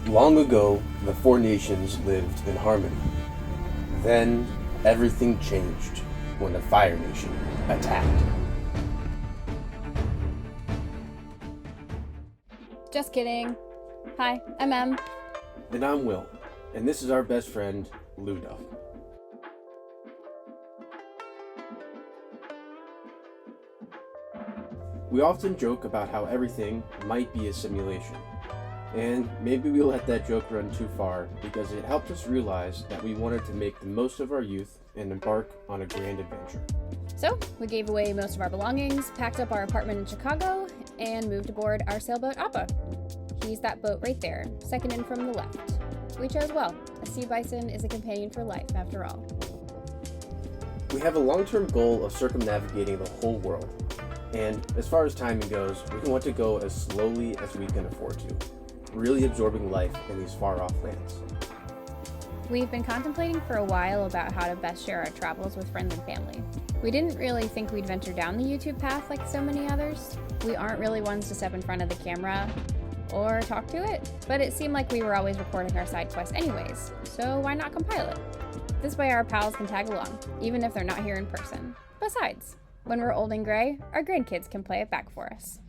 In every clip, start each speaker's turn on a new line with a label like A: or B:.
A: Long ago, the four nations lived in harmony. Then, everything changed when the Fire Nation attacked.
B: Just kidding. Hi, I'm Em.
A: And I'm Will, and this is our best friend, Ludog. We often joke about how everything might be a simulation. And maybe we let that joke run too far because it helped us realize that we wanted to make the most of our youth and embark on a grand adventure.
B: So, we gave away most of our belongings, packed up our apartment in Chicago, and moved aboard our sailboat Appa. He's that boat right there, second in from the left. We chose well. A sea bison is a companion for life, after all.
A: We have a long-term goal of circumnavigating the whole world. And as far as timing goes, we want to go as slowly as we can afford to, really absorbing life in these far-off lands.
B: We've been contemplating for a while about how to best share our travels with friends and family. We didn't really think we'd venture down the YouTube path like so many others. We aren't really ones to step in front of the camera or talk to it, but it seemed like we were always recording our side quests anyways, so why not compile it? This way our pals can tag along, even if they're not here in person. Besides, when we're old and gray, our grandkids can play it back for us.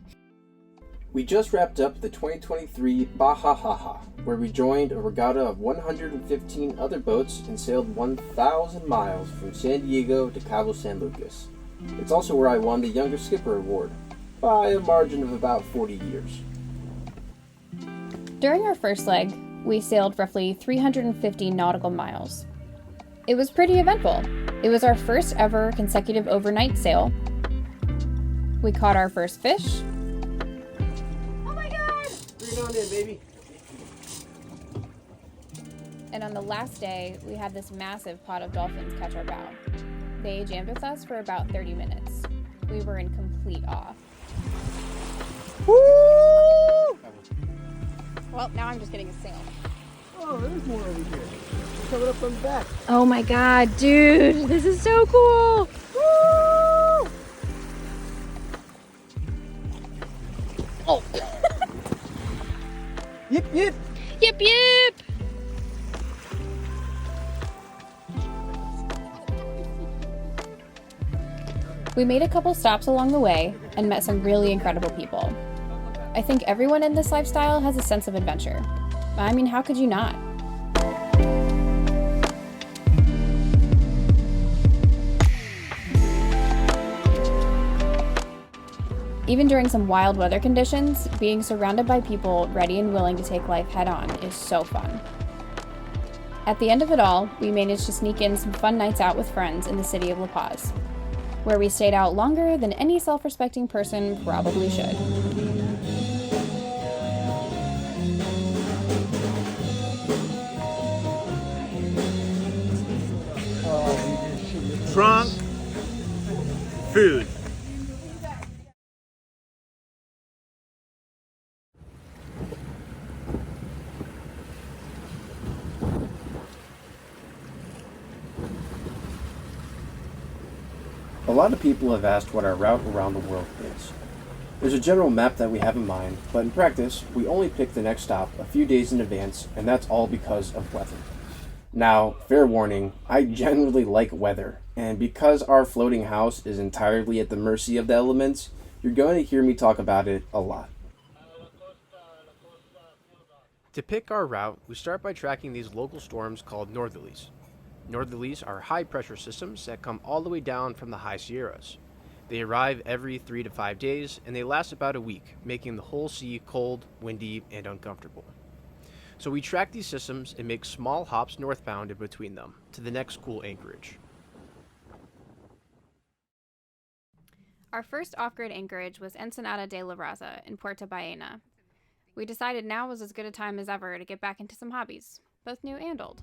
A: We just wrapped up the 2023 Baja Haha, where we joined a regatta of 115 other boats and sailed 1,000 miles from San Diego to Cabo San Lucas. It's also where I won the Younger Skipper Award, by a margin of about 40 years.
B: During our first leg, we sailed roughly 350 nautical miles. It was pretty eventful. It was our first ever consecutive overnight sail. We caught our first fish.
A: Bring it on in, baby.
B: And on the last day, we had this massive pod of dolphins catch our bow. They jammed with us for about 30 minutes. We were in complete awe.
A: Woo!
B: Well, now I'm just getting a sail.
A: Oh, there's more over here. It's coming up from the back.
B: Oh my god, dude, this is so cool!
A: Woo! Oh. Yip, yip.
B: Yip, yip! We made a couple stops along the way and met some really incredible people. I think everyone in this lifestyle has a sense of adventure. I mean, how could you not? Even during some wild weather conditions, being surrounded by people ready and willing to take life head on is so fun. At the end of it all, we managed to sneak in some fun nights out with friends in the city of La Paz, where we stayed out longer than any self-respecting person probably should.
C: Trunk, food.
A: A lot of people have asked what our route around the world is. There's a general map that we have in mind, but in practice, we only pick the next stop a few days in advance, and that's all because of weather. Now, fair warning, I generally like weather, and because our floating house is entirely at the mercy of the elements, you're going to hear me talk about it a lot. To pick our route, we start by tracking these local storms called northerlies. Northerlies are high-pressure systems that come all the way down from the high Sierras. They arrive every 3 to 5 days, and they last about a week, making the whole sea cold, windy, and uncomfortable. So we track these systems and make small hops northbound in between them, to the next cool anchorage.
B: Our first off-grid anchorage was Ensenada de la Raza in Puerto Baena. We decided now was as good a time as ever to get back into some hobbies, both new and old.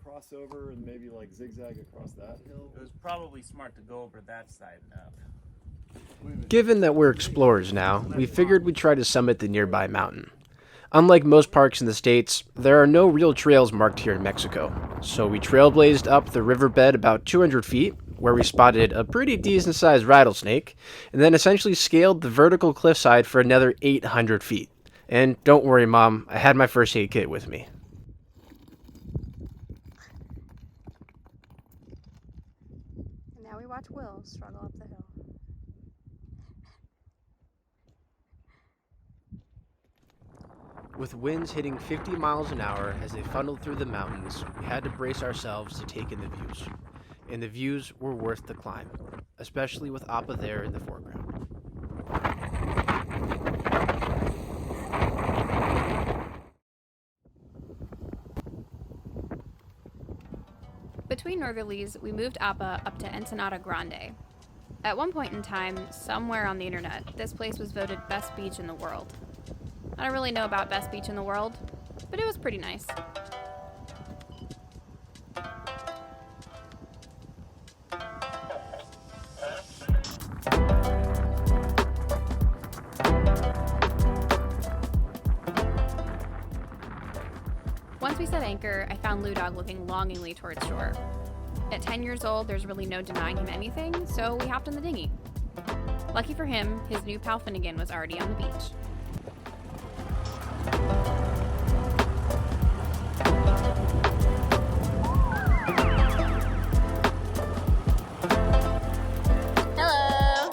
D: cross over and maybe like zigzag across that hill.
C: It was probably smart to go over that side enough.
A: Given that we're explorers now, we figured we'd try to summit the nearby mountain. Unlike most parks in the States, there are no real trails marked here in Mexico, so we trailblazed up the riverbed about 200 feet, where we spotted a pretty decent-sized rattlesnake, and then essentially scaled the vertical cliffside for another 800 feet. And don't worry, Mom, I had my first aid kit with me.
B: And now we watch Will struggle up the hill.
A: With winds hitting 50 miles an hour as they funneled through the mountains, we had to brace ourselves to take in the views. And the views were worth the climb, especially with Appa there in the foreground.
B: Between northerlies, we moved Appa up to Ensenada Grande. At one point in time, somewhere on the internet, this place was voted best beach in the world. I don't really know about best beach in the world, but it was pretty nice. Once we set anchor, I found Ludog looking longingly towards shore. At 10 years old, there's really no denying him anything, so we hopped on the dinghy. Lucky for him, his new pal Finnegan was already on the beach. Hello!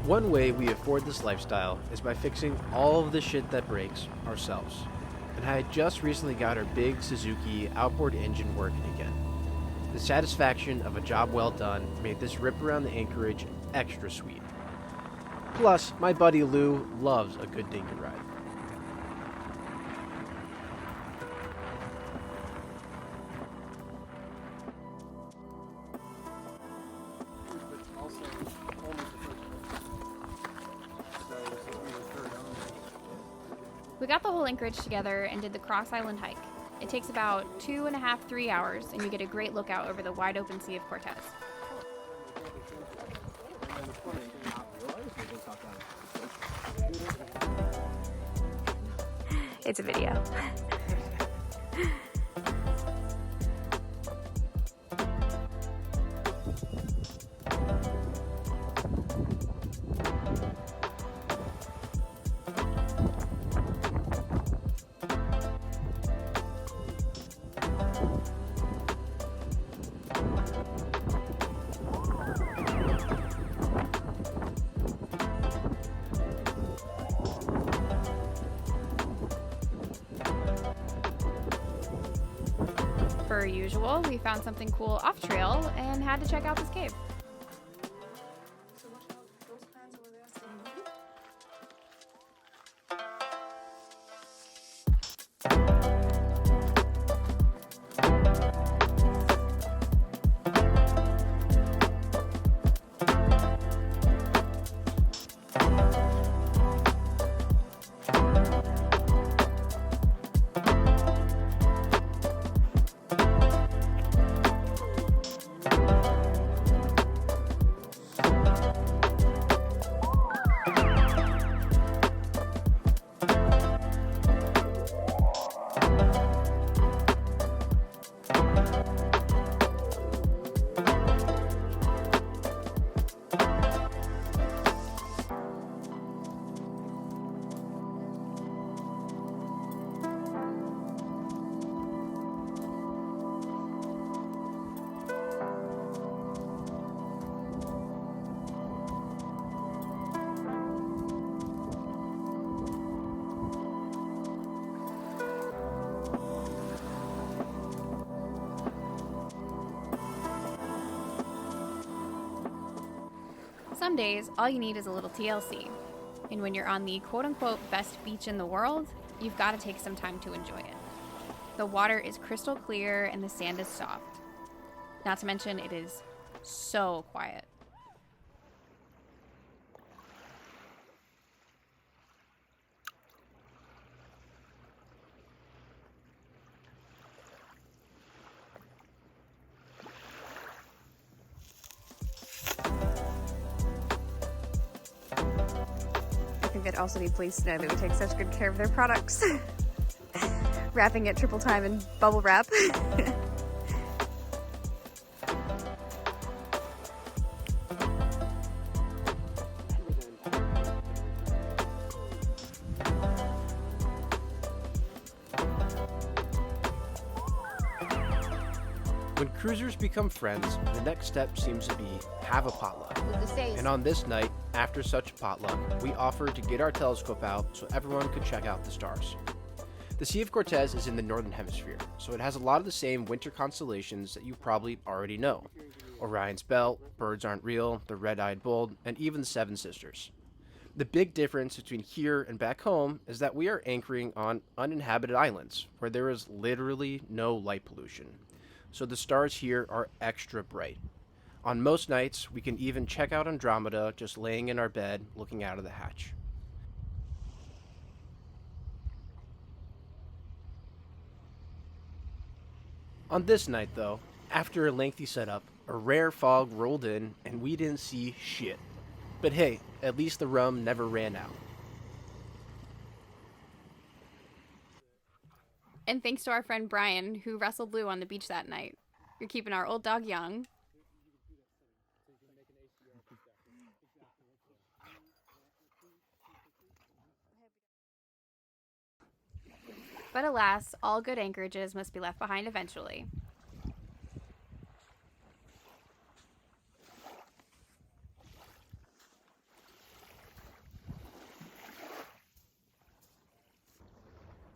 A: One way we afford this lifestyle is by fixing all of the shit that breaks ourselves. And I had just recently got our big Suzuki outboard engine working again. The satisfaction of a job well done made this rip around the anchorage extra sweet. Plus, my buddy Lou loves a good dinghy ride.
B: We got the whole anchorage together and did the Cross Island hike. It takes about 2.5, 3 hours, and you get a great lookout over the wide open Sea of Cortez. It's a video. Per usual, we found something cool off trail and had to check out this cave. Some days, all you need is a little TLC. And when you're on the quote-unquote best beach in the world, you've got to take some time to enjoy it. The water is crystal clear and the sand is soft. Not to mention, it is so quiet.
E: think they'd also be pleased to know that we take such good care of their products. Wrapping it triple time in bubble wrap.
A: When cruisers become friends, the next step seems to be have a potluck. And on this night, after such potluck, we offered to get our telescope out so everyone could check out the stars. The Sea of Cortez is in the northern hemisphere, so it has a lot of the same winter constellations that you probably already know. Orion's Belt, Birds Aren't Real, the Red-Eyed Bull, and even the Seven Sisters. The big difference between here and back home is that we are anchoring on uninhabited islands, where there is literally no light pollution. So the stars here are extra bright. On most nights, we can even check out Andromeda just laying in our bed looking out of the hatch. On this night though, after a lengthy setup, a rare fog rolled in and we didn't see shit. But hey, at least the rum never ran out.
B: And thanks to our friend Brian, who wrestled Lou on the beach that night. You're keeping our old dog young. But alas, all good anchorages must be left behind eventually.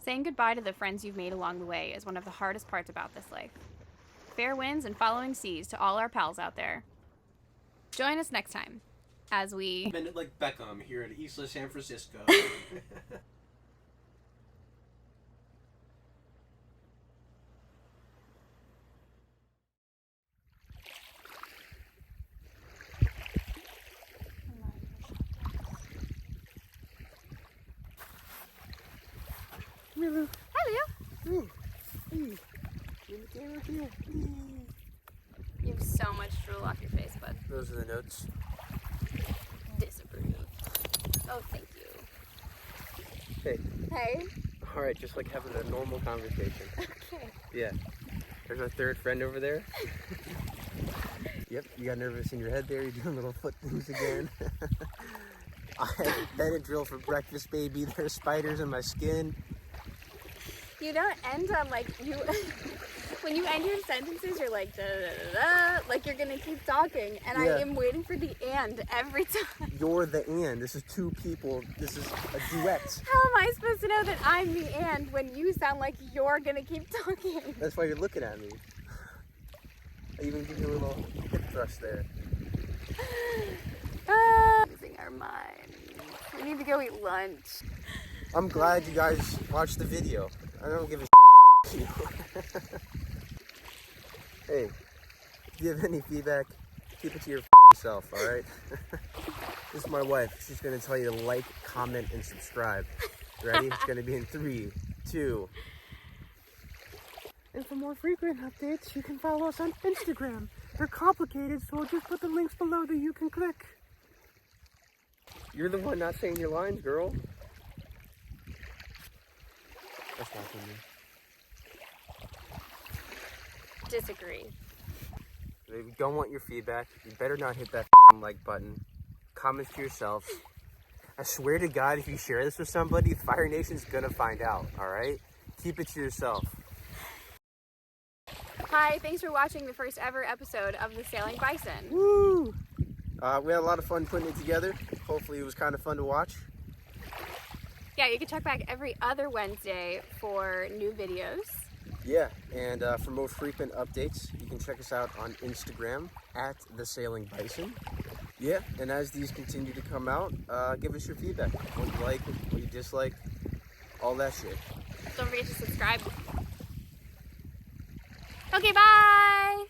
B: Saying goodbye to the friends you've made along the way is one of the hardest parts about this life. Fair winds and following seas to all our pals out there. Join us next time as we...
A: Bend it like Beckham here at Isla San Francisco.
B: Hi, Leo. You have so much drool off your face, bud.
A: Those are the notes.
B: Disapprove. Oh, thank you.
A: Hey.
B: Hey.
A: Alright, just like having a normal conversation.
B: Okay.
A: Yeah. There's our third friend over there. Yep, you got nervous in your head there. You're doing little foot things again. I had Benadryl for breakfast, baby. There's spiders in my skin.
B: You don't end on like you. When you end your sentences, you're like da da da da, like you're gonna keep talking, and
A: Yeah.
B: I am waiting for the and every time.
A: You're the and. This is two people. This is a duet.
B: How am I supposed to know that I'm the and when you sound like you're gonna keep talking?
A: That's why you're looking at me. I even give you a little hip thrust there.
B: Losing our minds. We need to go eat lunch.
A: I'm glad you guys watched the video. I don't give a to you. Hey, if you have any feedback, keep it to yourself, alright? This is my wife. She's going to tell you to like, comment, and subscribe. Ready? It's going to be in 3, 2.
F: And for more frequent updates, you can follow us on Instagram. They're complicated, so I'll just put the links below that you can click.
A: You're the one not saying your lines, girl. That's not for me.
B: Disagree.
A: If you don't want your feedback, you better not hit that like button. Comments to yourself. I swear to God, if you share this with somebody, Fire Nation's gonna find out, alright? Keep it to yourself.
B: Hi, thanks for watching the first ever episode of the Sailing Bison.
A: Woo! We had a lot of fun putting it together. Hopefully it was kind of fun to watch.
B: Yeah, you can check back every other Wednesday for new videos.
A: Yeah, and for more frequent updates, you can check us out on Instagram at the Sailing Bison. Yeah, and as these continue to come out, give us your feedback. What you like, what you dislike, all that shit.
B: Don't forget to subscribe. Okay, bye!